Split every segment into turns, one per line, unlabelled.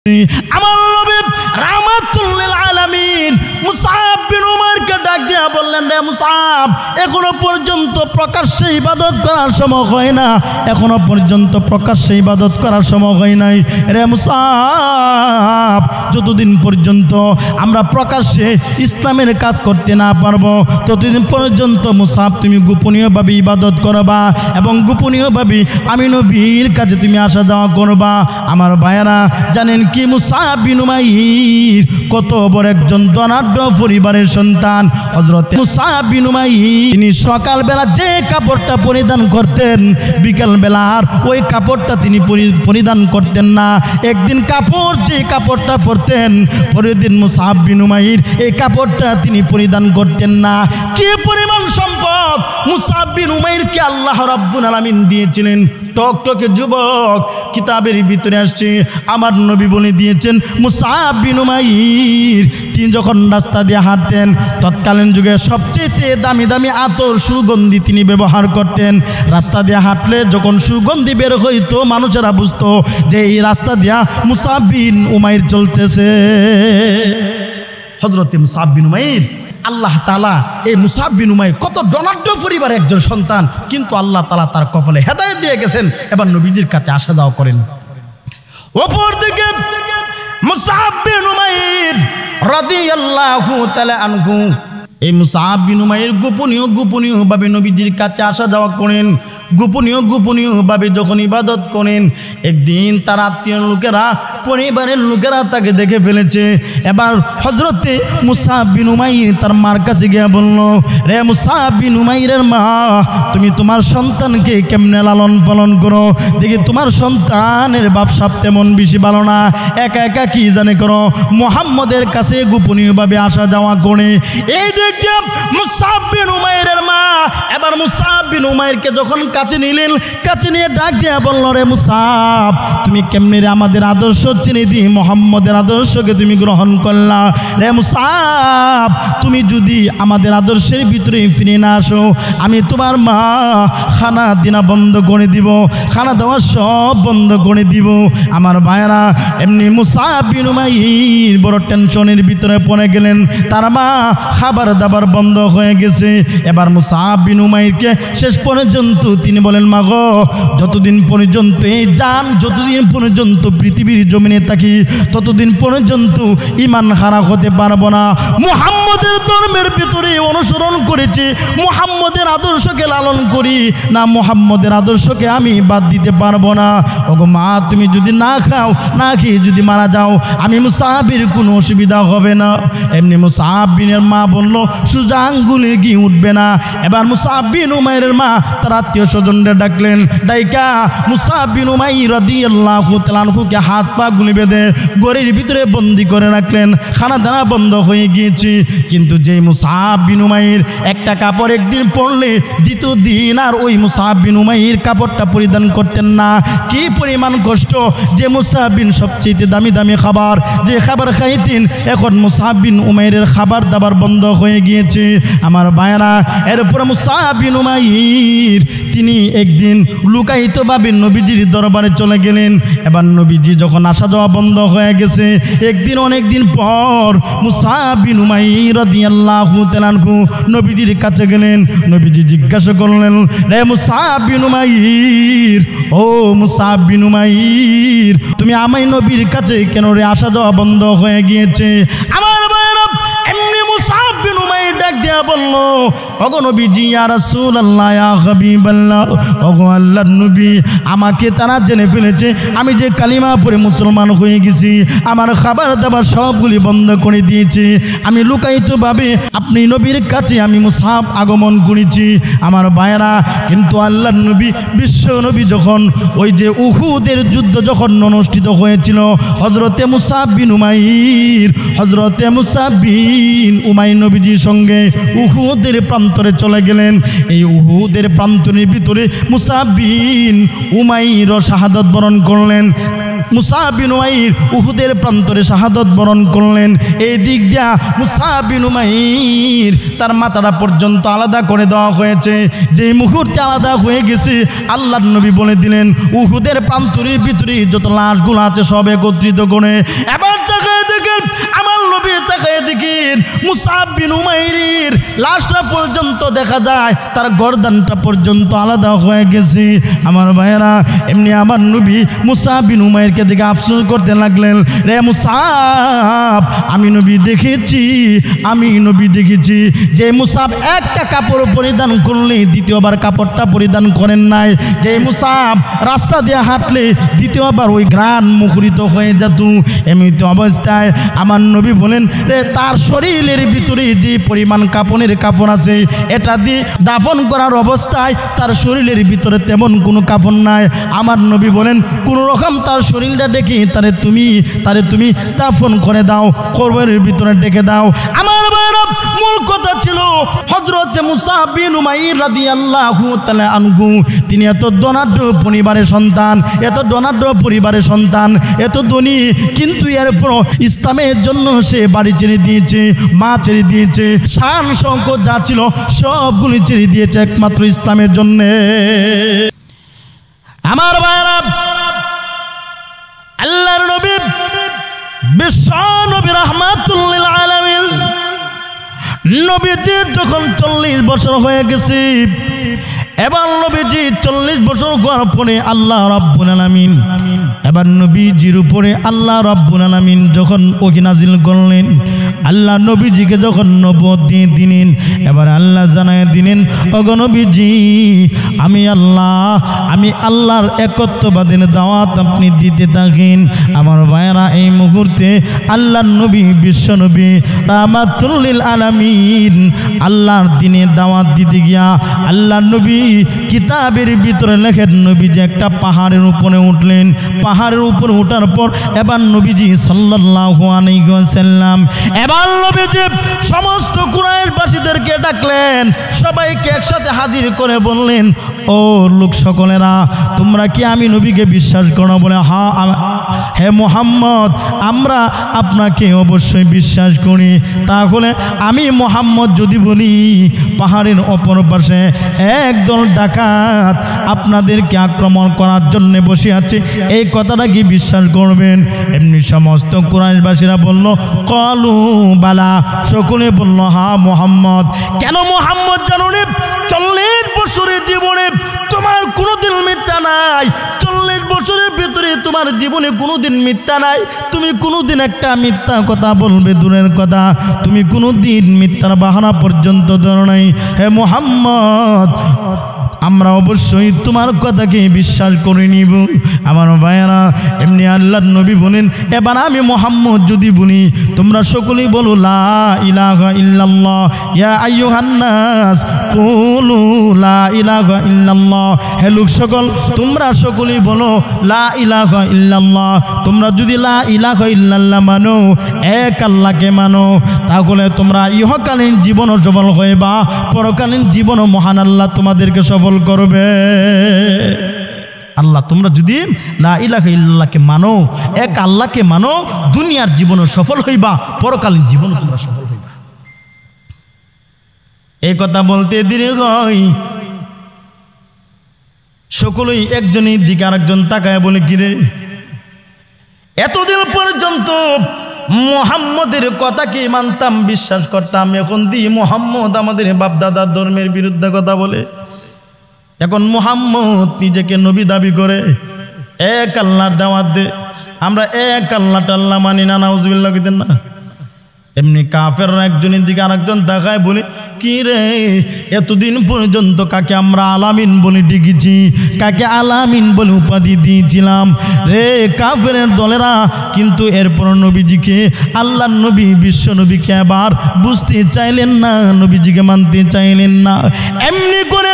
আমার নবী রাহমাতুল লিল আলামিন মুসআব বিন উমাইরকে ডাক দিয়া বললেন, রে মুসআব, এখনো পর্যন্ত প্রকাশ্যে ইবাদত করার সময় হয় না, এখনো পর্যন্ত প্রকাশ্যে ইবাদত করার সময় হয় নাই। রে মুসআব, যতদিন পর্যন্ত আমরা প্রকাশ্যে ইসলামের কাজ করতে না পারবো ততদিন পর্যন্ত মুসআব তুমি গোপনীয়ভাবে ইবাদত করবা এবং গোপনীয়ভাবে আমি নবীর কাছে তুমি আসা যাওয়া করবা। আমার ভাইয়েরা জানেন কি, মুসআব বিন উমাইর কত বড় একজন ধনাঢ্য পরিবারের সন্তান। হযরত মুসআব বিন উমাইর তিনি সকালবেলা যে কাপড়টা পরিধান করতেন বিকালবেলা আর ওই কাপড়টা তিনি পরিধান করতেন না। একদিন যে কাপড়টা পরতেন পরের দিন মুসআব বিন উমাইর এই কাপড়টা তিনি পরিধান করতেন না। কি পরিমাণ সম্পদ মুসআব বিন উমাইরকে আল্লাহ রাব্বুল আলামিন দিয়েছিলেন। টকটকে যুবক, কিতাবের ভিতরে আসছে আমার নবী বলে দিয়েছেন মুসআব বিন উমাইর তিনি যখন রাস্তা দিয়ে হাঁটতেন তৎকালীন যুগে সবচেয়ে দামি দামি আতর সুগন্ধি তিনি ব্যবহার করতেন। রাস্তা দিয়ে হাঁটলে যখন সুগন্ধি বের হইতো মানুষেরা বুঝতো যে এই রাস্তা দিয়া মুসআব বিন উমাইর চলতেছে। হযরত মুসআব বিন উমাইর, আল্লাহ তাআলা এই মুসআব বিন উমাইর কত ধনাঢ্য পরিবারের একজন সন্তান, কিন্তু আল্লাহ তাআলা তার কপালে হেদায়েত দিয়ে গেছেন, এবার নবীজির কাছে আসা যাওয়া করেন। অপরদিকে মুসআব বিন উমাইর রাদিয়াল্লাহু তাআলা আনহু, এই মুসআব বিন উমাইর গোপনীয়ভাবে নবীজির কাছে আসা যাওয়া করেন। গোপনীয়ভাবে যখন ইবাদত করেন, একদিন তার আত্মীয় লোকেরা, পরিবারের লোকেরা তাকে দেখে ফেলেছে। এবার হযরতে মুসআব বিন উমাইর তার মার কাছে গিয়ে বলল, রে মুসআব বিন উমাইরের মা, তুমি তোমার সন্তানকে কেমনে লালন পালন করো? দেখি তোমার সন্তানের বাপসাপ তেমন বেশি ভালো না, একা একা কি জানে করো, মুহাম্মদের কাছে গোপনীয়ভাবে আসা যাওয়া করে। এই দেখে মুসআব বিন উমাইরের মা এবার মুসআব বিন উমাইরকে যখন কাছে নিলেন, কাছে নিয়ে ডাক দিয়া বলল, রে মুসআব, তুমি কেমনে রে আমাদের আদর্শ চিনে দি মুহাম্মদের আদর্শকে তুমি গ্রহণ করলা? রে মুসআব, তুমি যদি আমাদের আদর্শের ভিতরে ফিরে না আসো আমি তোমার মা খানা দিনা বন্ধ করে দিব, খানা দেওয়া সব বন্ধ করে দিব। আমার ভাইয়েরা, এমনি মুসআব বিন উমাইর বড় টেনশনের ভিতরে পড়ে গেলেন, তার মা খাবার দাবার বন্ধ হয়ে গেছে। এবার মুসআব বিন উমাইরকে শেষ পর্যন্ত তিনি বলেন, মা গো, যতদিন পর্যন্ত এই জান, যতদিন পর্যন্ত পৃথিবীর জমিনে থাকি ততদিন পর্যন্ত ঈমান হারা হতে পারবো না। মুহাম্মদের ধর্মের ভিতরে অনুসরণ করেছি, মুহাম্মদের আদর্শকে লালন করি না, মুহাম্মদের আদর্শকে আমি বাদ দিতে পারবো না। ওগো মা, তুমি যদি না খাও, না খেয়ে যদি মারা যাও আমি মুসআবের কোনো অসুবিধা হবে না। এমনি মুসআব বিনের মা বলল, সোজা আঙ্গুলে ঘি উঠবে না। এবার মুসআব বিন উমাইরের মা তার আত্মীয় স্বজনদের ডাকলেন, ডাইকা মুসআব বিন উমাইর রাদিয়াল্লাহু তাআলা আনহুকে হাত পা গুলি বেঁধে ঘরের ভিতরে বন্দি করে রাখলেন। খানা দানা বন্ধ হয়ে গিয়েছে, কিন্তু যেই মুসআব বিন উমাইর একটা কাপড় একদিন পরলে দ্বিতীয় দিন আর ওই মুসআব বিন উমাইর কাপড়টা পরিধান করতেন না। কি পরিমাণ কষ্ট! যে মুসআব বিন সবচেয়ে দামি দামি খাবার, যে খাবার খাইতেন, এখন মুসআব বিন উমাইরের খাবার দাবার বন্ধ হয়ে গিয়েছে। আমার ভাইয়েরা, এরপর মুসআব বিন উমাইর তিনি একদিন লুকায়িতভাবে নবীজির দরবারে চলে গেলেন। এবার নবীজি যখন আসা যাওয়া বন্ধ হয়ে গেছে, একদিন অনেকদিন পর মুসআব বিন উমাইর রাদিয়াল্লাহু তাআলা আনহু নবীজির কাছে গেলেন। নবীজি জিজ্ঞাসা করলেন, রে মুসআব বিন উমাইর, ও মুসআব বিন উমাইর, তুমি আমার নবীর কাছে কেন রে আসা যাওয়া বন্ধ হয়ে গিয়েছে? আমার ভাইরা, এমনি মুসআব বিন উমাইর ডাক দিয়া বলল, ওগো নবীজি, ইয়া রাসূলুল্লাহ, ইয়া হাবিবাল্লাহ, ওগো আল্লাহর নবী, আমাকে তারা জেনে ফেলেছে আমি যে কালিমা পড়ে মুসলমান হয়ে গেছি, আমার খাবার দাবার সবগুলি বন্ধ করে দিয়েছে। আমি লুকায়িতভাবে আপনি নবীর কাছে আমি মুসআব আগমন করেছি। আমার ভাইয়েরা, কিন্তু আল্লাহর নবী, বিশ্ব নবী যখন ওই যে উহুদের যুদ্ধ যখন অনুষ্ঠিত হয়েছিল, হযরতে মুসআব বিন উমাইর নবীজির সঙ্গে উহুদের প্রান্তরে চলে গেলেন। এই উহুদের প্রান্তরের ভিতরে মুসআব বিন উমাইর শাহাদাত বরণ করলেন। মুসাব বিন উমাইর উহুদের প্রান্তরে শাহাদত বরণ করলেন। এই দিক দিয়া মুসাব বিন উমাইর তার মাথাটা পর্যন্ত আলাদা করে দেওয়া হয়েছে। যে মুহূর্তে আলাদা হয়ে গেছে আল্লাহর নবী বলে দিলেন উহুদের প্রান্তরের ভিতরে যত লাশগুলো আছে সব একত্রিত করে। এবার তাকায় দেখেন আমার নবী, তাকায় দেখেন মুসাব বিন উমাইরের লাশটা পর্যন্ত দেখা যায়, তার গর্দানটা পর্যন্ত আলাদা হয়ে গেছে। আমার ভাইয়েরা, এমনি আমার নবী মুসাব বিন উমাইরকে দেখে আফসোস করতে লাগলেন, রে মুসাব, আমি নবী দেখেছি যে মুসাব একটা কাপড় পরিধান করলে দ্বিতীয়বার কাপড়টা পরিধান করেন নাই। যে মুসাব রাস্তা দিয়ে হাঁটলে দ্বিতীয়বার ওই ঘ্রাণ মুখরিত হয়ে যেত। এমনিতে অবস্থায় আমার নবী বলেন, রে তার শরীরের ভিতরে যে পরিমাণ কাপড়ের কাপড় আছে এটা দিয়ে দাফন করার অবস্থায় তার শরীরের ভিতরে তেমন কোনো কাপড় নাই। আমার নবী বলেন কোনো রকম তার শরীরটা ডেকে তারে তুমি দাফন করে দাও, কবরের ভিতরে ডেকে দাও। আমার ভাইরা, মূল কথা ছিল হযরত মুসাব বিন উমাইর রাদিয়াল্লাহু তাআলা আনহু, তিনি এত ধনাঢ্য পরিবারের সন্তান, এত ধনী, কিন্তু এরপর ইসলামের জন্য সে বাড়ি ছেড়ে দিয়েছে, মা ছেড়ে দিয়েছে, শান শৌকত যা ছিল সবগুলি ছেড়ে দিয়েছে একমাত্র ইসলামের জন্য। আমার ভাইরা, আল্লাহর নবী বিশ্ব নবী রাহমাতুল লিল আলামিন নবীজি যখন 40 বছর হয়ে গেছে, এবার নবীজি 40 বছর হওয়ার পরে আল্লাহ রাব্বুল আলামিন এবার নবীজির উপরে আল্লাহ রাব্বুল আলামিন যখন ওহী নাজিল করলেন, আল্লাহ নবীজিকে যখন নবুয়ত দিয়ে দিলেন, এবার আল্লাহ জানায় দিলেন, ওগো নবীজি, আমি আল্লাহর একত্ববাদের দাওয়াত আপনি দিতে থাকেন। আমার ভাইয়েরা, এই মুহূর্তে আল্লাহর নবী বিশ্ব নবী রাহমাতুল লিল আলামিন আল্লাহর দ্বীনের দাওয়াত দিতে গিয়া আল্লাহর নবী কিতাবের ভিতরে লেখেন, নবীজি একটা পাহাড়ের উপরে উঠলেন। পাহাড়ের উপরে ওঠার পর এবার নবীজি সাল্লাল্লাহু আলাইহি ওয়াসাল্লাম এবার নবীজি সমস্ত কুরাইশবাসীদেরকে ডাকলেন, সবাইকে একসাথে হাজির করে বললেন, ও লোক সকলেরা, তোমরা কি আমি নবীকে বিশ্বাস করো? বলে, হে মুহাম্মদ, আমরা আপনাকে অবশ্যই বিশ্বাস করি। তাহলে আমি মুহাম্মদ যদি বলি পাহাড়ের অপর পাশে একদল ডাকাত আপনাদেরকে আক্রমণ করার জন্য বসে আছে, এই কথাটা কি বিশ্বাস করবেন? এমনি সমস্ত কুরাইশবাসীরা বলল, কলু বালা, সকলে বলল, হ্যাঁ মুহাম্মদ। কেন মুহাম্মদ জানো রে, 40 বছরের জীবনে তোমার কোনোদিন মিথ্যা নাই, 40 বছরের ভিতরে তোমার জীবনে কোনোদিন মিথ্যা নাই। তুমি কোনোদিন একটা মিথ্যা কথা বলবে দূরের কথা, তুমি কোনোদিন মিথ্যার বাহানা পর্যন্ত ধরো নাই। হে মুহাম্মদ, আমরা অবশ্যই তোমার কথাকে বিশ্বাস করে নিব। আমার ভাইয়েরা, এমনি আল্লাহর নবী বলেন, এবার আমি মুহাম্মদ যদি বলি, তোমরা সকলেই বলো লা ইলাহা ইল্লাল্লাহ, ইয়া আইয়ুহান নাস কুলু লা ইলাহা ইল্লাল্লাহ। হে লোক সকল, তোমরা সকলেই বলো লা ইলাহা ইল্লাল্লাহ। তোমরা যদি লা ইলাহা ইল্লাল্লাহ মানো, এক আল্লাহকে মানো, তাহলে তোমরা ইহকালীন জীবনও সফল হইবা, পরকালীন জীবনও মহান আল্লাহ তোমাদেরকে সফল করবে। আল্লাহ, তোমরা যদি লা ইলাহা ইল্লাল্লাহকে মানো, এক আল্লাহকে মানো, দুনিয়ার জীবনও সফল হইবা, পরকালীন জীবনও তোমরা সফল হইবা। এই কথা বলতে দেরি হয়, সকলেই একজনের দিকে আরেকজন তাকায় বলে, কিরে, এতদিন পর্যন্ত মুহাম্মদের কথাকে মানতাম, বিশ্বাস করতাম, এখন দি মুহাম্মদ আমাদের বাপদাদার ধর্মের বিরুদ্ধে কথা বলে, এখন মুহাম্মদ নিজেকে নবী দাবি করে, এক আল্লাহর দাওয়াত দে, আমরা এক আল্লাহ টাল্লাহ মানি না, নাউজুবিল্লাহ কইতেন না। এমনি কাফেররা একজনের দিকে আরেকজন দেখায় বলে, কি রে, এতদিন পর্যন্ত কাকে আমরা আলামিন বলে ডেকেছি, কাকে আলামিন বলে উপাধি দিয়েছিলাম রে কাফেরের দলেরা, কিন্তু এরপর নবীজিকে, আল্লাহর নবী বিশ্ব নবীকে আবার বুঝতে চাইলেন না, নবীজিকে মানতে চাইলেন না। এমনি করে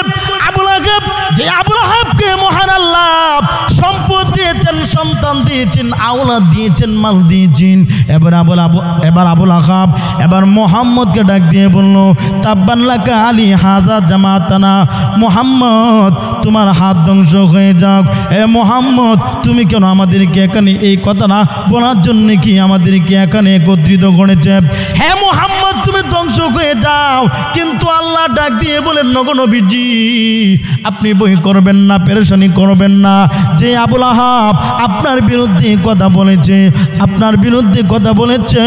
আবু লাহাব, যে আবু লাহাবকে মহান আল্লাহ সম্পত্তি দিয়েছেন, সন্তান দিয়েছেন, আওলাদ দিয়েছেন, মাল দিয়েছেন। এবার আবুল আহাব এবার মুহাম্মদকে ডাক দিয়ে বলল, তাব্বান লাকা আলী হাযা জামাতানা, মুহাম্মদ তোমার হাত ধ্বংস হয়ে যাক। এ মুহাম্মদ তুমি কেন আমাদেরকে এখানে এই কথাটা বলার জন্য কি আমাদেরকে এখানে একত্রিত করেছে? হ্যাঁ মুহাম্মদ তুমি ধ্বংস হয়ে যাও, কিন্তু আল্লাহ ডাক দিয়ে বলেন, নগো নবীজি আপনি বই করবেন না, পেরেশানি করবেন না। যে আবুল আহাব আপনার বিরুদ্ধে কথা বলেছে, আপনার বিরুদ্ধে কথা বলেছে,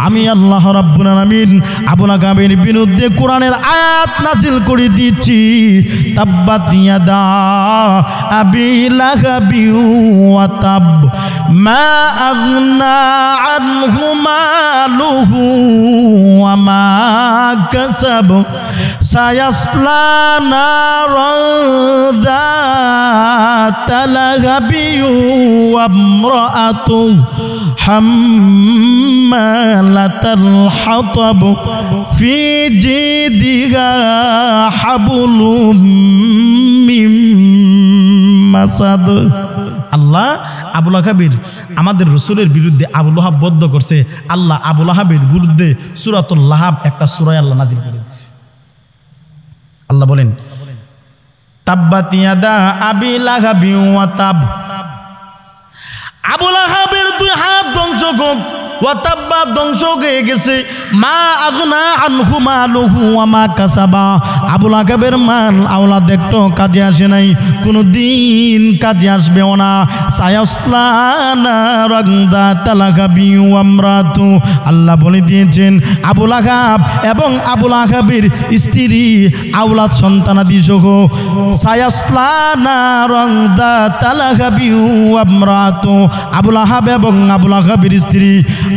আমি আল্লাহ রাব্বুল আলামিন আবুল আহাবের বিরুদ্ধে কোরআনের আয়াত নাযিল করে দিচ্ছি। তাব্বাত ইয়াদা আবি লাহাবি ওয়া তাব মা আগনা আনহু মালুহু ওয়া মা কাসাব সায়াসলা নারান যাতা লাহাবি ওয়া ইমরাআতুহু হাম্মালাতাল হাতাব ফি জিদিহা হাবলুম মিন মাসাদ। আল্লাহ আবুল আহাবের আমাদের রসুলের বিরুদ্ধে আবুল আহাব বদ্ধ করছে। আল্লাহ আবুল আহাবের বিরুদ্ধে সূরাতুল লাহাব একটা সূরা আল্লাহ নাযিল করে দিয়েছে। আল্লাহ বলেন, তাব্বাত ইয়াদা আবি লাহাবি ওয়া তাব, আবুল আহাবের দুই হাত ধ্বংস হোক, ওয়া তাব্বা ধ্বংস হয়ে গেছে, মা আগনা আনহু মালুহু ওয়া মা কাসাবা, আবুল আহাবের মাল আওলাদ একটু কাজে আসে নাই, কোনো দিন কাজে আসবেও না। সায়াসলা নারান যাতা লাহাবি ওয়া ইমরাতু, আল্লাহ বলে দিয়েছেন আবুল আহাব এবং আবুল আহাবের স্ত্রী আওলাদ সন্তানাদি সহ সায়াসলা নারান যাতা লাহাবি ওয়া ইমরাতু, আবুল আহাব এবং আবুল আহাবের স্ত্রী,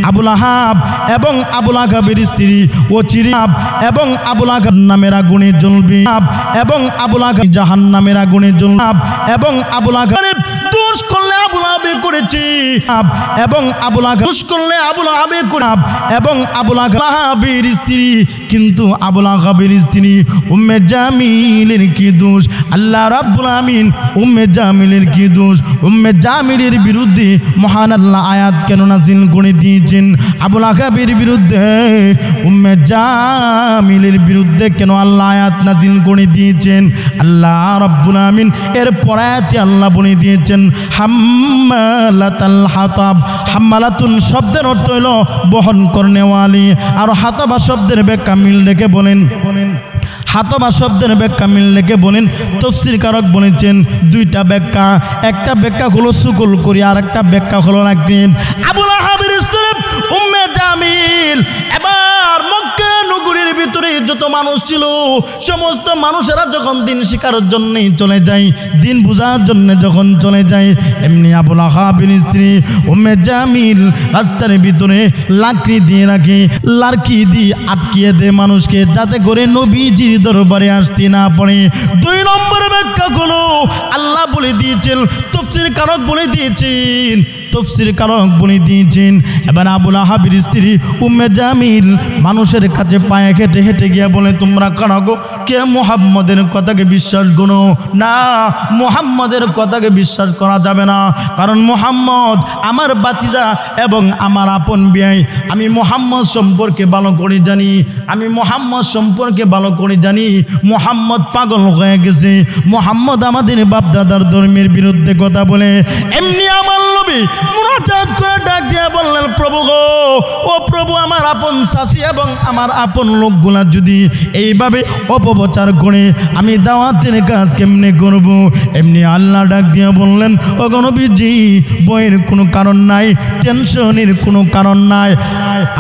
আবুল আহাব এবং আবুল আহাবের স্ত্রী ও চিরাব এবং আবুল আহাব নামের আগুনে জ্বলবে, এবং আবুল আহাব জাহান্নামের আগুনে জ্বলবে, এবং আবুল আহাব দোষ করলে আবুল আহাবে করেছে, এবং আবুল আহাব দোষ করলে আবুল আহাবে করে, এবং আবুল আহাবের স্ত্রী, কিন্তু আবুল আহাবের স্ত্রী উম্মে জামিলের কি দোষ? আল্লাহ রাব্বুল আমিন উম্মে জামিলের কি দোষ? উম্মে জামিলের বিরুদ্ধে মহান আল্লাহ আয়াত কেন নাযিল করে দিয়েছেন? আবুল আহাবের বিরুদ্ধে, উম্মে জামিলের বিরুদ্ধে কেন আল্লাহ আয়াত নাযিল করে দিয়েছেন? আল্লাহ রাব্বুল আমিন এর পরায়াতে আল্লাহ বলে দিয়েছেন হাম্মালাতাল হাতাব। হাম্মালাতুন শব্দের অর্থ হলো বহন করনেওয়ালি, আর হাতাবা শব্দের ব্যাখ্যা মিল রেখে বলেন, হাতবা শব্দের ব্যাখ্যা মিল রেখে বলেন তাফসীর কারক বলেছেন দুইটা ব্যাখ্যা, একটা ব্যাখ্যা হলো সুকুল করি, আর একটা ব্যাখ্যা হলো নাকি আবুল আহাবের স্ত্রী উম্মে জামিল। এবার মক্কা নগরীর ভিতরে যত মানুষ ছিল সমস্ত মানুষেরা যখন দিন শিকারের জন্য চলে যায়, দিন বুঝার জন্য যখন চলে যায়, এমনি আবুল আহাবের স্ত্রী উম্মে জামিল রাস্তার ভিতরে লাকড়ি দিয়ে রাখে, লাকড়ি দিয়ে আটকিয়ে দেয় মানুষকে, যাতে করে নবীজির দরবারে আসতে না পারে। দুই নম্বর ব্যাখ্যা হলো আল্লাহ বলে দিয়েছেন, তাফসীর কারক বলে দিয়েছেন, তাফসীর কারক বলে দিয়েছেন এবার আবুল আহাবের স্ত্রী উম্মে জামিল মানুষের কাছে পায়ে হেঁটে হেঁটে গিয়ে বলে, তোমরা কারা গো? কে মুহাম্মদের কথাকে বিশ্বাস করো না? মুহাম্মদের কথাকে বিশ্বাস করা যাবে না, কারণ মুহাম্মদ আমার বাতিজা এবং আমার আপন ভাই। আমি মুহাম্মদ সম্পর্কে ভালো করে জানি, আমি মুহাম্মদ সম্পর্কে ভালো করে জানি। মুহাম্মদ পাগল হয়ে গেছে, মুহাম্মদ আমাদের বাপদাদার ধর্মের বিরুদ্ধে কথা বলে। এমনি আমার নবী মুনাজাত করে ডাক দিয়ে বললেন, প্রভু গো, ও প্রভু, আমার আপন শাশি এবং আমার আপন লোকগুলা যদি এইভাবে অপপ্রচার করে আমি দাওয়াতের কাজ কেমনে করব? এমনি আল্লাহ ডাক দিয়ে বললেন, ও নবীজি, ভয়ের কোনো কারণ নাই, টেনশনের কোনো কারণ নাই।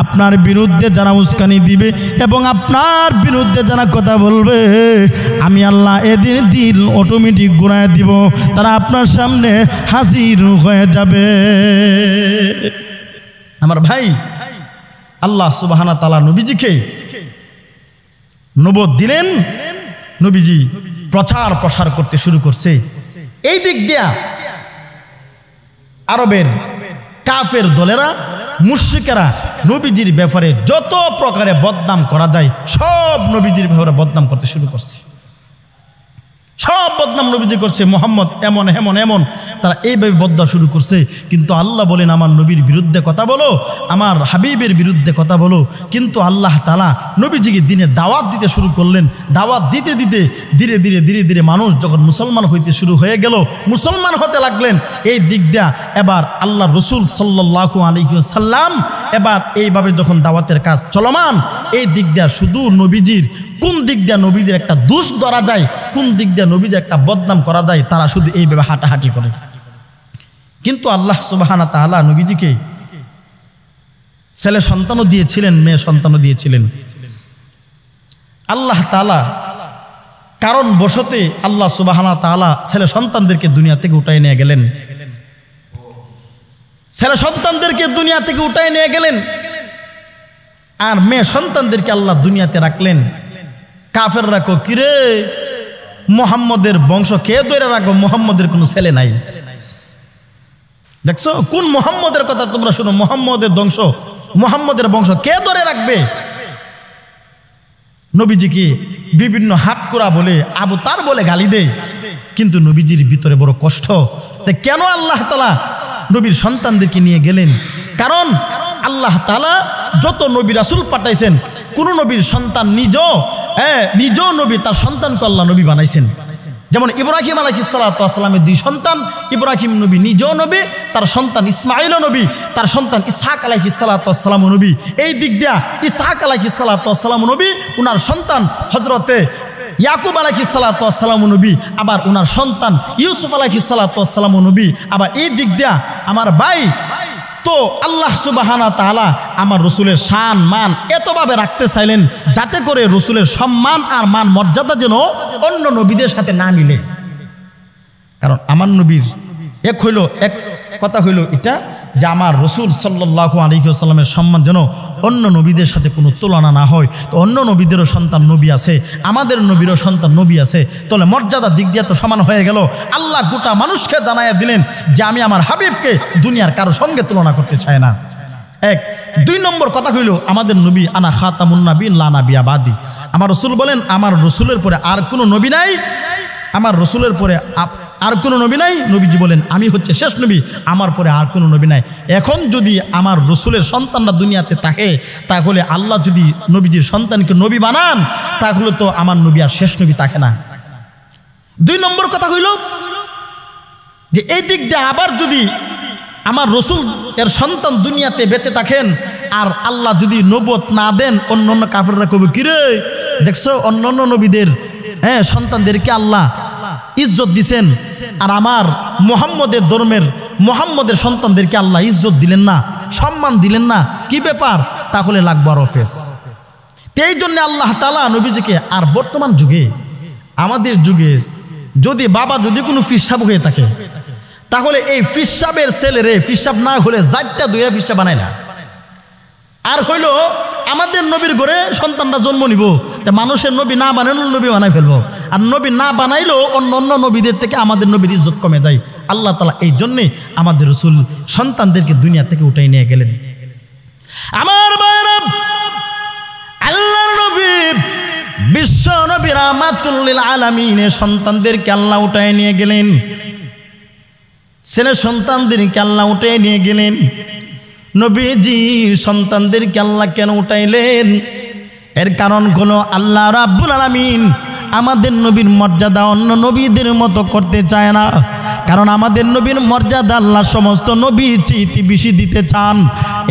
আপনার বিরুদ্ধে যারা উস্কানি দিবে এবং আপনার বিরুদ্ধে যারা কথা বলবে, আমি আল্লাহ এদের দিল অটোমেটিক ঘুরায় দিব, তারা আপনার সামনে হাজির হয়ে যাবে। আমার ভাই, আল্লাহ সুবহানাহু ওয়া তাআলা নবীজিকে নবুয়ত দিলেন, নবীজি প্রচার প্রসার করতে শুরু করছে। এই দিক দিয়া আরবের কাফের দলেরা, মুশরিকেরা নবীজির ব্যাপারে যত প্রকারে বদনাম করা যায় সব নবীজির ব্যাপারে বদনাম করতে শুরু করছে, সব বদনাম নবীজি করছে, মুহাম্মদ এমন এমন এমন, তারা এইভাবে বদদোয়া শুরু করছে। কিন্তু আল্লাহ বলেন আমার নবীর বিরুদ্ধে কথা বলো, আমার হাবিবের বিরুদ্ধে কথা বলো। কিন্তু আল্লাহ তাআলা নবীজিকে দিনে দাওয়াত দিতে শুরু করলেন। দাওয়াত দিতে দিতে ধীরে ধীরে ধীরে ধীরে মানুষ যখন মুসলমান হইতে শুরু হয়ে গেল, মুসলমান হতে লাগলেন, এই দিক দিয়া এবার আল্লাহ রসুল সাল্লাল্লাহু আলাইহি ওয়াসাল্লাম এবার এইভাবে যখন দাওয়াতের কাজ চলমান, এই দিক দিয়া শুধু নবীজির কোন দিক দিয়া নবীজির একটা দোষ ধরা যায়, কোন দিক দিয়া নবীজির একটা বদনাম করা যায়, তারা শুধু এইভাবে হাঁটাহাঁটি করে। কিন্তু আল্লাহ সুবহানাহু ওয়া তাআলা নবীজিকে ছেলে সন্তানও দিয়েছিলেন, মেয়ে সন্তানও দিয়েছিলেন। আল্লাহ তাআলা কারণ বশতে আল্লাহ সুবহানাহু ওয়া তাআলা ছেলে সন্তানদেরকে দুনিয়া থেকে উঠায় নিয়ে গেলেন। ছেলে সন্তানদেরকে দুনিয়া থেকে উঠায় নিয়ে গেলেন, আর মেয়ে সন্তানদেরকে আল্লাহ দুনিয়াতে রাখলেন। কাফেররা কো কিরে মুহাম্মদের বংশ কে ধরে রাখবো, মুহাম্মদের কোনো ছেলে নাই। দেখছো কোন মুহাম্মদের কথা তোমরা শুনো, মুহাম্মদের বংশ কে ধরে রাখবে। নবীজিকে বিভিন্ন হাতকড়া বলে, আবু তার বলে গালি দেয়, কিন্তু নবীজির ভিতরে বড় কষ্ট। তাই কেন আল্লাহ তাআলা নবীর সন্তানদেরকে নিয়ে গেলেন? কারণ আল্লাহ তাআলা যত নবী রাসূল পাঠাইছেন, কোন নবীর সন্তান নিজেও নবী, তার সন্তানকে আল্লাহ নবী বানাইছেন। যেমন ইব্রাহিম আলাইহিস সালাতু ওয়াস সালামের দুই সন্তান, ইব্রাহিম নবী নিজেও নবী, তার সন্তান ইসমাঈলও নবী, তার সন্তান ইসহাক আলাইহিস সালাতু ওয়াস সালাম নবী। এই দিক দিয়া ইসহাক আলাইহিস সালাতু ওয়াস সালাম নবী, উনার সন্তান হযরতে ইয়াকুব আলাইহিস সালাতু ওয়াস সালাম নবী, আবার উনার সন্তান ইউসুফ আলাইহিস সালাতু ওয়াস সালাম নবী। আবার এই দিক দিয়া আমার ভাই তো আল্লাহ সুবহানাহু ওয়া তাআলা আমার রসুলের শান মান এতভাবে রাখতে চাইলেন যাতে করে রসুলের সম্মান আর মান মর্যাদা যেন অন্য নবীদের সাথে না মিলে। কারণ আমার নবীর এক কথা হইল এটা যে আমার রসুল সাল্লাল্লাহু আলাইহি ওয়াসাল্লামের সম্মান যেন অন্য নবীদের সাথে কোনো তুলনা না হয়। তো অন্য নবীদেরও সন্তান নবী আছে, আমাদের নবীরও সন্তান নবী আছে, তাহলে মর্যাদার দিক দিয়ে তো সমান হয়ে গেল। আল্লাহ গোটা মানুষকে জানাইয়া দিলেন যে আমি আমার হাবিবকে দুনিয়ার কারো সঙ্গে তুলনা করতে চাই না। এক। দুই নম্বর কথা হইল আমাদের নবী আনা খাতামুন নাবিয়্যিন লা নাবিয়্যা বাদি। আমার রসুল বলেন আমার রসুলের পরে আর কোনো নবী নাই, আমার রসুলের পরে আর কোনো নবী নাই। নবীজি বলেন আমি হচ্ছে শেষ নবী, আমার পরে আর কোনো নবী নাই। এখন যদি আমার রসুলের সন্তানরা দুনিয়াতে থাকে, তাহলে আল্লাহ যদি নবীজির সন্তানকে নবী বানান, তাহলে তো আমার নবী আর শেষ নবী থাকে না। দুই নম্বর কথা হইল যে এই দিক দিয়ে আবার যদি আমার রসুল এর সন্তান দুনিয়াতে বেঁচে থাকেন আর আল্লাহ যদি নবুয়ত না দেন, অন্য অন্য কাফেররা কবে কিরে দেখছো অন্য অন্য নবীদের সন্তানদেরকে আল্লাহ ইজ্জত দিছেন, আর আমার মুহাম্মদের ধর্মের মুহাম্মদের সন্তানদেরকে আল্লাহ ইজ্জত দিলেন না, সম্মান দিলেন না, কি ব্যাপার? তাহলে লাগবে আর অফেস। এই জন্য আল্লাহ তাআলা নবীজিকে, আর বর্তমান যুগে আমাদের যুগে যদি বাবা যদি কোনো ফিসাব হয়ে থাকে, তাহলে এই ফিসাবের ছেলেরে ফিসাব না হলে জাতটা দুইয়া ফিসাব বানায় না। আর হইল আমাদের নবীর ঘরে সন্তানরা জন্ম নিব, তা মানুষের নবী না বানাইল নবী বানাই ফেলবো, আর নবী না বানাইলেও অন্য অন্য নবীদের থেকে আমাদের নবীর ইজ্জত কমে যায়। আল্লাহ তাআলা এই জন্যে আমাদের রসুল সন্তানদেরকে দুনিয়া থেকে উঠাই নিয়ে গেলেন। আমার ভাইরা, আল্লাহর নবী বিশ্ব নবী রাহমাতুল লিল আলামিনের সন্তানদেরকে আল্লাহ উঠাই নিয়ে গেলেন, ছেলে সন্তানদেরকে আল্লাহ উঠাই নিয়ে গেলেন। নবীজি সন্তানদেরকে আল্লাহ কেন উঠাইলেন? এর কারণ হলো আল্লাহ রাব্বুল আলামিন আমাদের নবীর মর্যাদা অন্য নবীদের মতো করতে চায় না। কারণ আমাদের নবীর মর্যাদা আল্লাহ সমস্ত নবীর চেয়ে বেশি দিতে চান।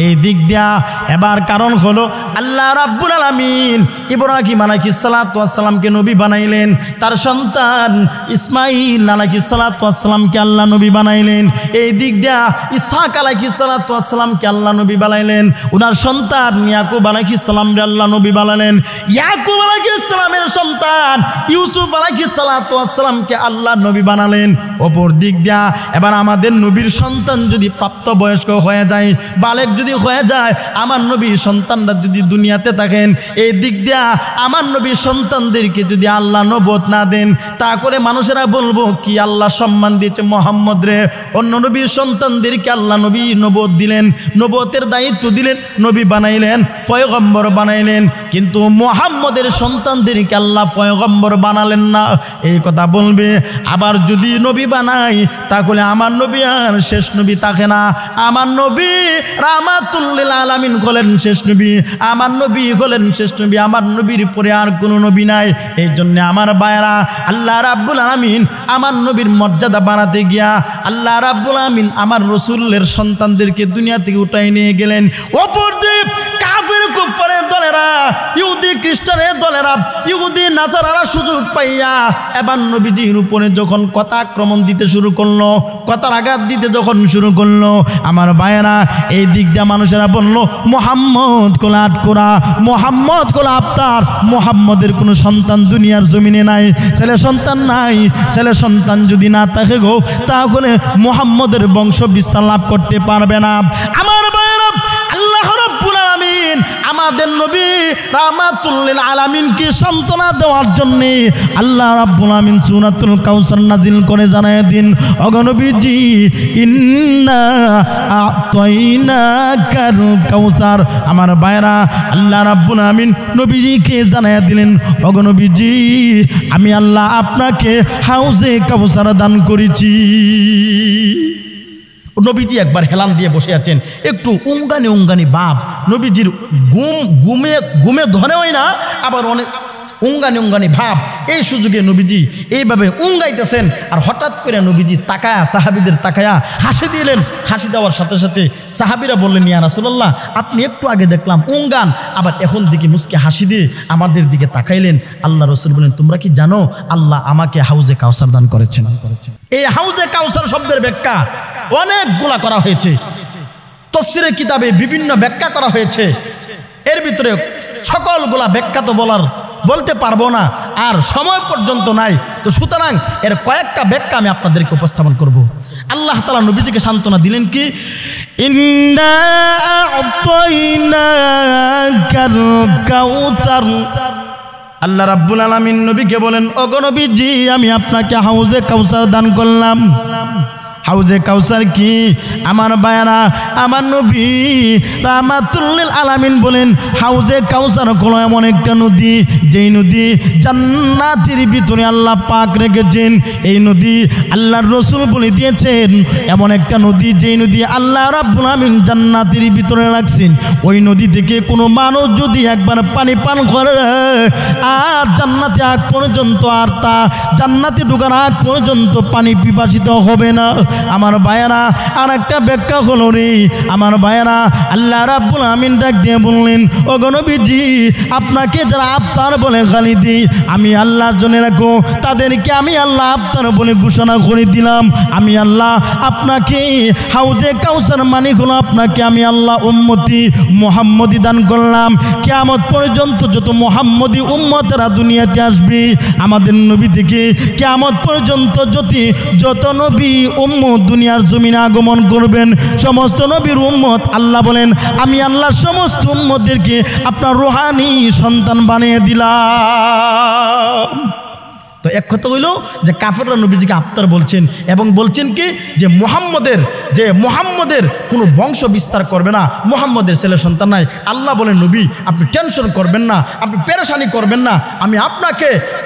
এই দিক দিয়া এবার কারণ হলো আল্লাহ রাব্বুল আলামিন ইব্রাহিম আলাইহিস সালাতু ওয়াস সালামকে নবী বানাইলেন, তার সন্তান ইসমাঈল আলাইহিস সালাতু ওয়াস সালামকে আল্লাহ নবী বানাইলেন। এই দিক দিয়া ইসহাক আলাইহিস সালাতু ওয়াস সালামকে আল্লাহ নবী বানাইলেন, ওনার সন্তান ইয়াকুব আলাইহিস সালামকে আল্লাহ নবী বানালেন। ইয়াকুব আলাইহিস সালামের সন্তান ইউসুফ আলাইহিস সালাতু ওয়াস সালামকে আল্লাহ নবী বানালেন। অপর দিক দিয়া এবার আমাদের নবীর সন্তান যদি প্রাপ্তবয়স্ক হয়ে যায়, বালেক যদি হয়ে যায়, আমার নবীর সন্তানরা যদি দুনিয়াতে থাকেন, এই দিক দিয়া আমার নবীর সন্তানদেরকে যদি আল্লাহ নবুয়ত না দেন, তা করে মানুষেরা বলবো কি আল্লাহ সম্মান দিয়েছে মুহাম্মদ রে, অন্য নবীর সন্তানদেরকে আল্লাহ নবী নবুয়ত দিলেন, নবুয়তের দায়িত্ব দিলেন, নবী বানাইলেন, পয়গম্বর বানাইলেন, কিন্তু মুহাম্মদের সন্তানদেরকে আল্লাহ পয়গম্বর বানালেন না, এই কথা বলবে। আবার যদি নবী বানাই তাহলে আমার নবী আর শেষ নবী থাকে না, আমার নবী রাহমাতুল লিল আলামিন হলেন শেষ নবী, আমার নবী হলেন শেষ নবী, আমার নবীর পরে আর কোনো নবী নাই। এই জন্য আমার ভাইরা, আল্লাহ রাব্বুল আলামিন আমার নবীর মর্যাদা বানাতে গিয়া আল্লাহ রাব্বুল আলামিন আমার রাসূলের সন্তানদেরকে দুনিয়া থেকে উঠাই নিয়ে গেলেন। অপর দিক কাফির কুফারের দলেরা, ইহুদি খ্রিস্টানের দলেরা, ইহুদি নাসারারা সুযোগ পাইয়া এবার নবীজির উপরে যখন কথা আক্রমণ দিতে শুরু করলো, কথার আঘাত দিতে যখন শুরু করলো, আমার ভাইয়েরা এই দিক দিয়ে মানুষেরা বললো মুহাম্মদ কোলা আটকোরা, মুহাম্মদ কোলা আফতার, মুহাম্মদের কোনো সন্তান দুনিয়ার জমিনে নাই, ছেলে সন্তান নাই, ছেলে সন্তান যদি না থাকে গো তাহলে মুহাম্মদের বংশ বিস্তার লাভ করতে পারবে না। আমার ভাইয়েরা, আল্লাহ রাব্বুল আলামিন আমাদের নবী রাহমাতুল লিল আলামিনকে সান্ত্বনা দেওয়ার জন্য আল্লাহ রাব্বুল আলামিন সূরাতুল কাউসার নাজিল করে জানায় দিন, ওগো নবীজি ইন্না আতাইনাকাল কাউসার। আমার ভাইরা, আল্লাহ রাব্বুল আলামিন নবীজিকে জানায় দিলেন, ওগো নবীজি আমি আল্লাহ আপনাকে হাউজে কাউসার দান করেছি। নবীজি একবার হেলান দিয়ে বসে আছেন, একটু উঙ্গানি ভাব, নবীজির ঘুমে ধরেওই না, আবার অনেক উঙ্গানি ভাব। এই সুযোগে নবীজি এইভাবে উঙ্গাইতেছেন, আর হঠাৎ করে নবীজি তাকায়া সাহাবিদের তাকায়া হাসি দিলেন। হাসি দেওয়ার সাথে সাথে সাহাবিরা বললেন, ইয়া রাসূলুল্লাহ আপনি একটু আগে দেখলাম উঙ্গান, আবার এখন দিকে মুসকে হাসি দিয়ে আমাদের দিকে তাকাইলেন। আল্লাহ রাসূল বলেন, তোমরা কি জানো আল্লাহ আমাকে হাউজে কাউসার দান করেছেন? এই হাউজে কাউসার শব্দের ব্যাখ্যা অনেকগুলা করা হয়েছে, তাফসীরের কিতাবে বিভিন্ন ব্যাখ্যা করা হয়েছে, এর ভিতরে সকলগুলা ব্যাখ্যা তো বলতে পারবো না, আর সময় পর্যন্ত নাই, তো সুতরাং এর কয়েকটা ব্যাখ্যা আমি আপনাদেরকে উপস্থাপন করব। আল্লাহ তাআলা নবীজিকে সান্ত্বনা দিলেন কি, ইন্না আ'তাইনাকাল কাউসার। আল্লাহ রাব্বুল আলামিন নবীকে বলেন, ওগো নবীজি আমি আপনাকে হাউজে কাউসার দান করলাম। হাউজে কাউসার কি? আমার ভাইয়েরা, আমার নবী রাহমাতুল লিল আলামিন বলেন, হাউজে কাউসার হলো এমন একটা নদী, যেই নদী জান্নাতের ভিতরে আল্লাহ পাক রেখেছেন। এই নদী আল্লাহর রাসূল বলে দিয়েছেন এমন একটা নদী, যেই নদী আল্লাহ রাব্বুল আলামিন জান্নাতের ভিতরে রাখছেন। ওই নদী থেকে কোনো মানুষ যদি একবার পানি পান করে, আর জান্নাতে আগ পর্যন্ত, আর তা জান্নাতে ঢোকার আগ পর্যন্ত পানি পিপাসিত হবে না। আমার ভাইয়েরা, আর একটা ব্যাখ্যা হলো রে আমার ভাইয়েরা, আল্লাহ রাব্বুল আমিন ডাক দিয়ে বললেন, ওগো নবীজি আপনাকে যারা আফতার বলে গালি দিই, আমি আল্লাহর জন্য রাখো, তাদেরকে আমি আল্লাহ আফতার বলে ঘোষণা করে দিলাম। আমি আল্লাহ আপনাকে হাউজে কাউসার মানে হলো আপনাকে আমি আল্লাহ উম্মতি মুহাম্মদি দান করলাম। কিয়ামত পর্যন্ত যত মুহাম্মদি উম্মতেরা দুনিয়াতে আসবে, আমাদের নবী থেকে কিয়ামত পর্যন্ত যত নবী উম্মত দুনিয়ার জমিনে আগমন করবেন, সমস্ত নবীর উম্মত আল্লাহ বলেন আমি আল্লাহ সমস্ত উম্মতদেরকে আপনার রুহানি সন্তান বানিয়ে দিলাম। তো এক কথা হইল যে কাফেররা নবীজিকে আফতার বলছেন, এবং বলছেন কি যে মুহাম্মদের কোনো বংশ বিস্তার করবে না, মুহাম্মদের ছেলে সন্তান নাই। আল্লাহ বলেন, নবী আপনি টেনশন করবেন না, আপনি পেরেশানি করবেন না,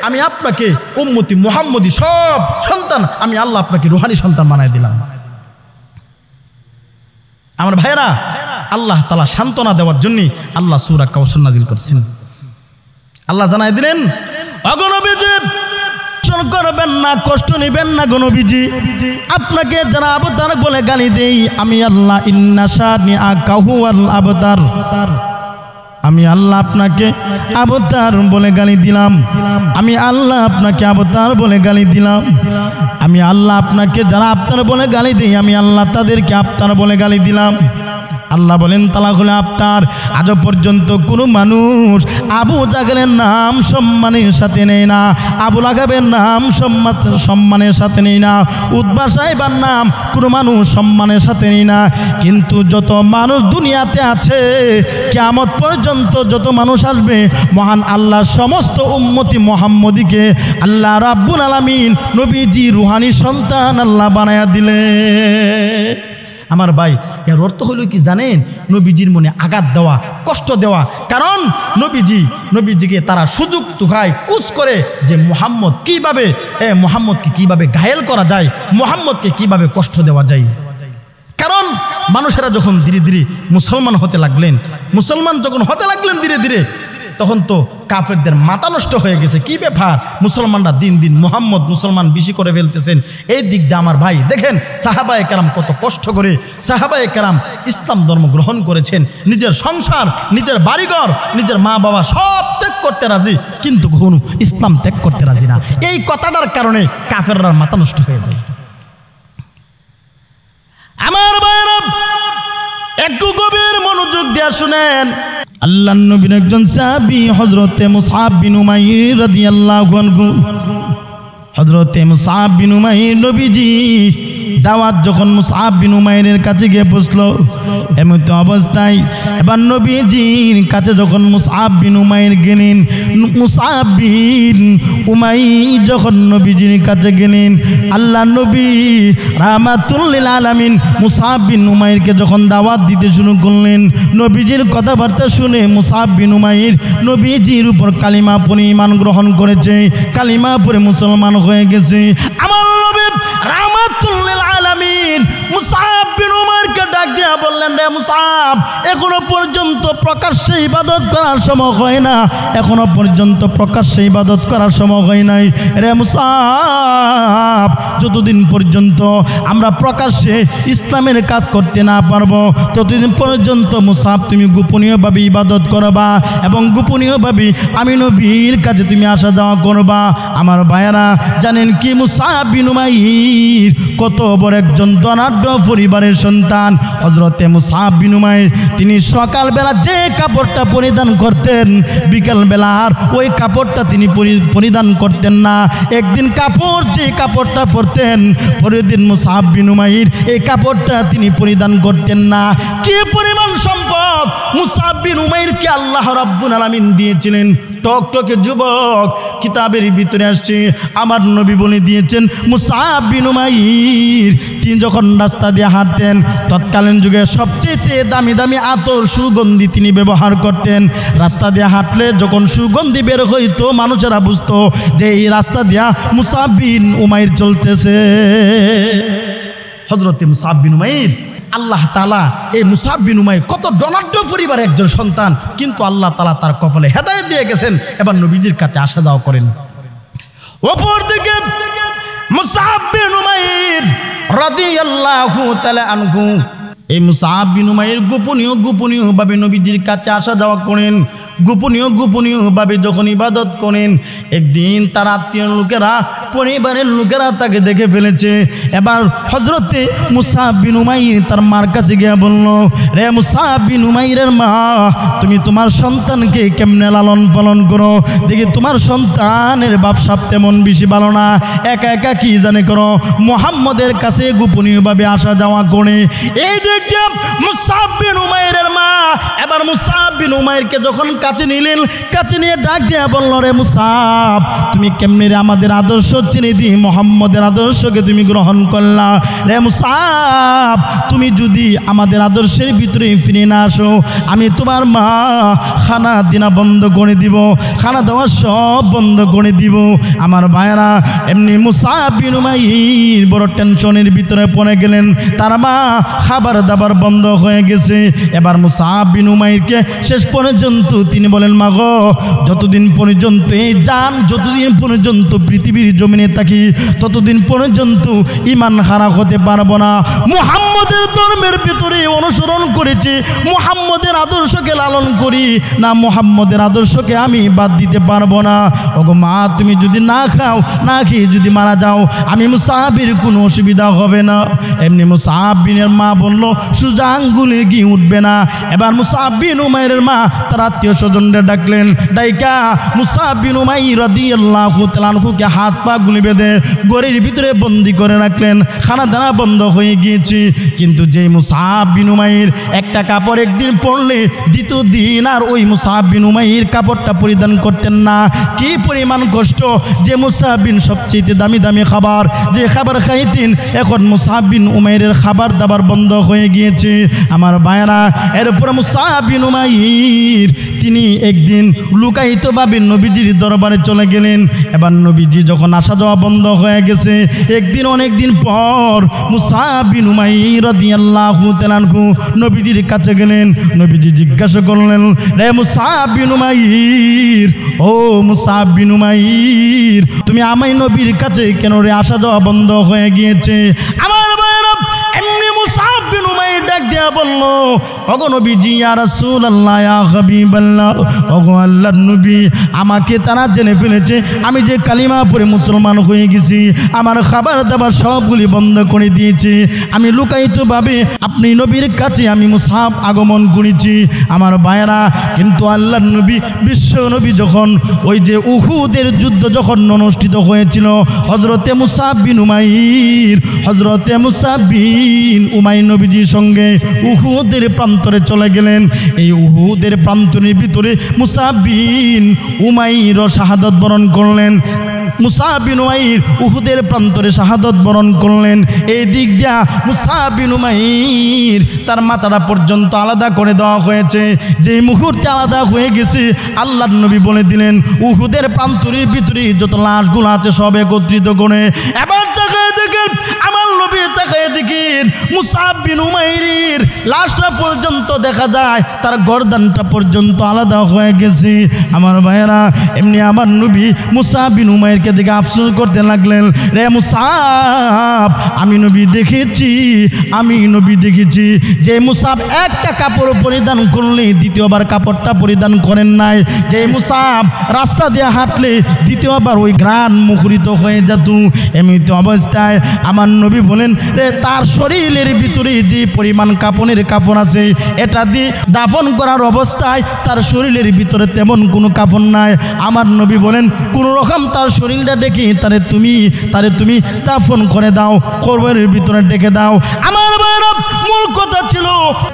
আমি আপনাকে উম্মতি মুহাম্মদি সব সন্তান আমি আল্লাহ আপনাকে রুহানি সন্তান বানায় দিলাম। আমার ভাইয়েরা, আল্লাহ তাআলা সান্ত্বনা দেওয়ার জন্য আল্লাহ সূরা কাউসার নাজিল করছেন। আল্লাহ জানাই দিলেন, ওগো নবীজি করবেন না, কষ্ট নেবেন না গো নবীজি, আপনাকে যারা আবতার বলে গালি দেই, আমি আল্লাহ ইন্না শানিআকা হুয়াল আবতার, আমি আল্লাহ আপনাকে আবতার বলে গালি দিলাম। আমি আল্লাহ আপনাকে আবতার বলে গালি দিলাম। আমি আল্লাহ আপনাকে যারা আবতার বলে গালি দেই, আমি আল্লাহ তাদেরকে আবতার বলে গালি দিলাম। আল্লাহ বলেন তালাক হলে আপনার। আজও পর্যন্ত কোনো মানুষ আবু জাহেলের নাম সম্মানের সাথে নেই না, আবু লাহাবের নাম সম্মানের সাথে নেই না, উতবা সাহেবের নাম কোনো মানুষ সম্মানের সাথে নেই না। কিন্তু যত মানুষ দুনিয়াতে আছে কিয়ামত পর্যন্ত যত মানুষ আসবে, মহান আল্লাহ সমস্ত উম্মতি মুহাম্মদীকে আল্লাহ রাব্বুল আলামিন নবীজি রুহানি সন্তান আল্লাহ বানায়া দিলে। আমার ভাই, এর অর্থ হলো কি জানেন? নবীজির মনে আঘাত দেওয়া, কষ্ট দেওয়া। কারণ নবীজিকে তারা সুযোগ তুকায় কুচ করে যে মুহাম্মদকে কিভাবে ঘায়েল করা যায়, মুহাম্মদকে কিভাবে কষ্ট দেওয়া যায়। কারণ মানুষেরা যখন ধীরে ধীরে মুসলমান হতে লাগলেন ধীরে ধীরে, তখন তো কাফেরদের মাথা নষ্ট হয়ে গেছে। কি ব্যাপার, মুসলমানরা দিন দিন মুসলমান বেশি করে ফেলতেছেন। এই দিক দিয়ে আমার ভাই দেখেন, সাহাবায়ে কেরাম কত কষ্ট করে সাহাবায়ে কেরাম ইসলাম ধর্ম গ্রহণ করেছেন। নিজের সংসার, নিজের বাড়িঘর, নিজের মা বাবা সব ত্যাগ করতে রাজি, কিন্তু কখনো ইসলাম ত্যাগ করতে রাজি না। এই কথাটার কারণে কাফেররা মাথা নষ্ট হয়ে যায়। আমার ভাইরা একটু গভীর মনোযোগ দিয়ে শুনেন। আল্লাহর নবীর একজন সাহাবী হযরতে মুসআব বিন উমাইর রাদিয়াল্লাহু আনহু। হযরতে মুসআব বিন উমাইর নবীজি দাওয়াত যখন মুসআব বিন উমাইরের কাছে গিয়ে পৌঁছলো, এমত অবস্থায় এবার নবীজির কাছে যখন মুসআব বিন উমাইর গেলেন, মুসআব বিন উমাইর যখন নবীজির কাছে গেলেন, আল্লাহ নবী রাহমাতুল লিল আলামিন মুসআব বিন উমাইরকে যখন দাওয়াত দিতে শুরু করলেন, নবীজির কথাবার্তা শুনে মুসআব বিন উমাইর নবীজির উপর কালিমা পড়ে ঈমান গ্রহণ করেছে, কালিমা পড়ে মুসলমান হয়ে গেছে। আমার নবী রাহমাতুল লিল আলামিন মুসআব বিন উমাইরকে ডাক দিয়া বললেন, রে মুসআব, এখনো পর্যন্ত প্রকাশ্যে ইবাদত করার সময় হয় না, এখনো পর্যন্ত প্রকাশ্যে ইবাদত করার সময় হয় নাই। রে মুসআব, যতদিন পর্যন্ত আমরা প্রকাশ্যে ইসলামের কাজ করতে না পারবো, ততদিন পর্যন্ত মুসআব তুমি গোপনীয়ভাবে ইবাদত করবা এবং গোপনীয়ভাবে আমি নবীর কাছে তুমি আসা যাওয়া করবা। আমার ভাইয়েরা জানেন কি, মুসআব বিন উমাইর কত বড় একজন ধনাঢ্য পরিবারের সন্তান। হযরতে মুসআব বিন উমাইর তিনি সকালবেলা যে কাপড়টা পরিধান করতেন, বিকালবেলা আর ওই কাপড়টা তিনি পরিধান করতেন না। একদিন যে কাপড়টা পরতেন, পরের দিন মুসআব বিন উমাইর এই কাপড়টা তিনি পরিধান করতেন না। কি পরিমাণ সম্পদ মুসআব বিন উমাইরকে আল্লাহ রাব্বুল আলামিন দিয়েছিলেন। টকটকে যুবক, কিতাবের ভিতরে আসছে আমার নবী বলে দিয়েছেন, মুসআব বিন উমাইর তিনি যখন রাস্তা দিয়ে হাঁটতেন, তৎকালীন যুগে সবচেয়ে দামি দামি আতর সুগন্ধি তিনি ব্যবহার করতেন। রাস্তা দিয়ে হাঁটলে যখন সুগন্ধি বের হইতো, মানুষেরা বুঝতো যে এই রাস্তা দিয়া মুসআব বিন উমাইর চলতেছে। হযরতে মুসআব বিন উমাইর, আল্লাহ তাআলা এই মুসআব বিন উমাইর কত ধনাঢ্য পরিবারের একজন সন্তান, কিন্তু আল্লাহ তাআলা তার কপালে হেদায়েত দিয়ে গেছেন, এবার নবীজির কাছে আসা যাওয়া করেন। অপরদিকে মুসআব বিন উমাইর রাদিয়াল্লাহু তাআলা আনহু, এই মুসআব বিন উমাইর গোপনীয়ভাবে নবীজির কাছে আসা যাওয়া করেন। গোপনীয়ভাবে যখন ইবাদত করেন, একদিন তার আত্মীয় লোকেরা, পরিবারের লোকেরা তাকে দেখে ফেলেছে। এবার হযরতে মুসআব বিন উমাইর তার মার কাছে গিয়ে বলল, রে মুসআব বিন উমাইরের মা, তুমি তোমার সন্তানকে কেমনে লালন পালন করো? দেখি তোমার সন্তানের বাপসাপ তেমন বেশি ভালো না, একা একা কি জানে করো, মুহাম্মদের কাছে গোপনীয়ভাবে আসা যাওয়া করে। এই দেখে মুসআব বিন উমাইরের মা এবার মুসআব বিন উমাইরকে যখন কাছে নিলেন, কাছে নিয়ে ডাক দিয়া বলল, রে মুসআব, তুমি কেমনে রে আমাদের আদর্শ চিনে দি মুহাম্মদের আদর্শকে তুমি গ্রহণ করলা? রে মুসআব, তুমি যদি আমাদের আদর্শের ভিতরে ফিরে না আসো, আমি তোমার মা খানা দিনা বন্ধ করে দিব, খানা দেওয়া সব বন্ধ করে দিব। আমার ভাইরা, এমনি মুসআব বিন উমাইর বড় টেনশনের ভিতরে পড়ে গেলেন। তার মা খাবার দাবার বন্ধ হয়ে গেছে। এবার মুসআব বিন উমাইরকে শেষ পর্যন্ত তিনি বলেন, মা গো, যতদিন পর্যন্ত এই জান, যতদিন পর্যন্ত পৃথিবীর জমিনে থাকি, ততদিন পর্যন্ত ঈমান হারা হতে পারবো না। মুহাম্মদের ধর্মের ভিতরে অনুসরণ করেছি, মুহাম্মদের আদর্শকে লালন করি না, মুহাম্মদের আদর্শকে আমি বাদ দিতে পারবো না। ওগো মা, তুমি যদি না খাও, না খেয়ে যদি মারা যাও, আমি মুসাহাবের কোনো অসুবিধা হবে না। এমনি মুসাহাব বিনের মা বলল, সোজা আঙ্গুলে ঘি উঠবে না। এবার মুসাহাব বিন উমাইরের মা তার আত্মীয় স্বজনদের ডাকলেন, ডাইকা মুসাহাব বিন উমাইর রাদিয়াল্লাহু তাআলা আনহুকে হাত পা গুলি বেঁধে ঘরের ভিতরে বন্দি করে রাখলেন। খানা দানা বন্ধ হয়ে গিয়েছে। কিন্তু যেই মুসাহাব বিন উমাইর একটা কাপড় একদিন পরলে দ্বিতীয় দিন আর ওই মুসাহাব বিন উমাইর কাপড়টা পরিধান করতেন না। কি পরিমাণ কষ্ট! যে মুসাহাব বিন সবচেয়ে দামি দামি খাবার, যে খাবার খাইতেন, এখন মুসাহাব বিন উমাইরের খাবার দাবার বন্ধ হয়ে গিয়েছে। আমার ভাইরা, এরপর মুসাহাব বিন উমাইর তিনি একদিন লুকায়িতভাবে নবীজির দরবারে চলে গেলেন। এবার নবীজি যখন আসা যাওয়া বন্ধ হয়ে গেছে, একদিন অনেকদিন পর মুসাহাব বিন উমাইর রাদিয়াল্লাহু তাআলা আনহু নবীজির কাছে গেলেন। নবীজি জিজ্ঞাসা করলেন, রে মুসাহাব বিন উমাইর, ও মুসাহাব বিন উমাইর, তুমি আমার নবীর কাছে কেন রে আসা যাওয়া বন্ধ হয়ে গিয়েছে? আমার ভাইরা, এমনি মুসাহাব বিন উমাইর ডাক দিয়া বলল, ওগো নবীজি, ইয়া রাসূলুল্লাহ, ইয়া হাবিবাল্লাহ, ওগো আল্লাহর নবী, আমাকে তারা জেনে ফেলেছে আমি যে কালিমা পড়ে মুসলমান হয়ে গেছি, আমার খাবার দাবার সবগুলি বন্ধ করে দিয়েছে। আমি লুকায়িতভাবে আপনি নবীর কাছে আমি মুসাহাব আগমন করেছি। আমার ভাইরা, কিন্তু আল্লাহর নবী, বিশ্ব নবী যখন ওই যে উহুদের যুদ্ধ যখন অনুষ্ঠিত হয়েছিল, হযরতে মুসাহাব বিন উমাইর, হযরতে মুসাহাব বিন উমাইর নবীজির সঙ্গে উহুদের প্রান্তরে চলে গেলেন। এই উহুদের প্রান্তরের ভিতরে মুসাহাব বিন উমাইর শাহাদাত বরণ করলেন। মুসাহাব বিন উমাইর উহুদের প্রান্তরে শাহাদাত বরণ করলেন। এই দিক দিয়া মুসাহাব বিন উমাইর তার মাথাটা পর্যন্ত আলাদা করে দেওয়া হয়েছে। যেই মুহূর্তে আলাদা হয়ে গেছে, আল্লাহর নবী বলে দিলেন, উহুদের প্রান্তরের ভিতরে যত লাশগুলো আছে সব একত্রিত করে। এবার তাকায় দেখেন, আমার নবী তাকায় দেখেন, মুসাহাব বিন উমাইরের লাশটা পর্যন্ত দেখা যায়, তার গর্দানটা পর্যন্ত আলাদা হয়ে গেছে। আমার ভাইয়েরা, এমনি আমার নবী মুসাহাব বিন উমাইরকে দেখে আফসোস করতে লাগলেন, রে মুসাহাব, আমি নবী দেখেছি, আমি নবী দেখেছি যে মুসাহাব একটা কাপড় পরিধান করলে দ্বিতীয়বার কাপড়টা পরিধান করেন নাই। যে মুসাহাব রাস্তা দিয়ে হাঁটলে দ্বিতীয়বার ওই ঘ্রাণ মুখরিত হয়ে যেত। এমনিত অবস্থায় আমার নবী বলেন, রে তার শরীরের ভিতরে যে পরিমাণ কাপড়ের কাপড় আছে, এটা দিয়ে দাফন করার অবস্থায় তার শরীরের ভিতরে তেমন কোনো কাপড় নাই। আমার নবী বলেন, কোন রকম তার শরীরটা ডেকে তারে তুমি দাফন করে দাও, কবরের ভিতরে ডেকে দাও। আমার ভাইরা, মূল কথা ছিল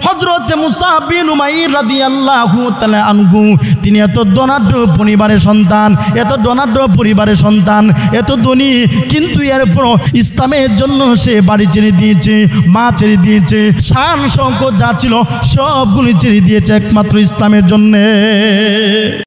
হযরতে মুসাহাব বিন উমাইর রাদিয়াল্লাহু তাআলা আনহু, তিনি এত ধনাঢ্য পরিবারের সন্তান, এত ধনাঢ্য পরিবারের সন্তান, এত ধনী, কিন্তু এরপর ইসলামের জন্য সে বাড়ি ছেড়ে দিয়েছে, মা ছেড়ে দিয়েছে, শান শৌকত যা ছিল সবগুলি ছেড়ে দিয়েছে একমাত্র ইসলামের জন্যে।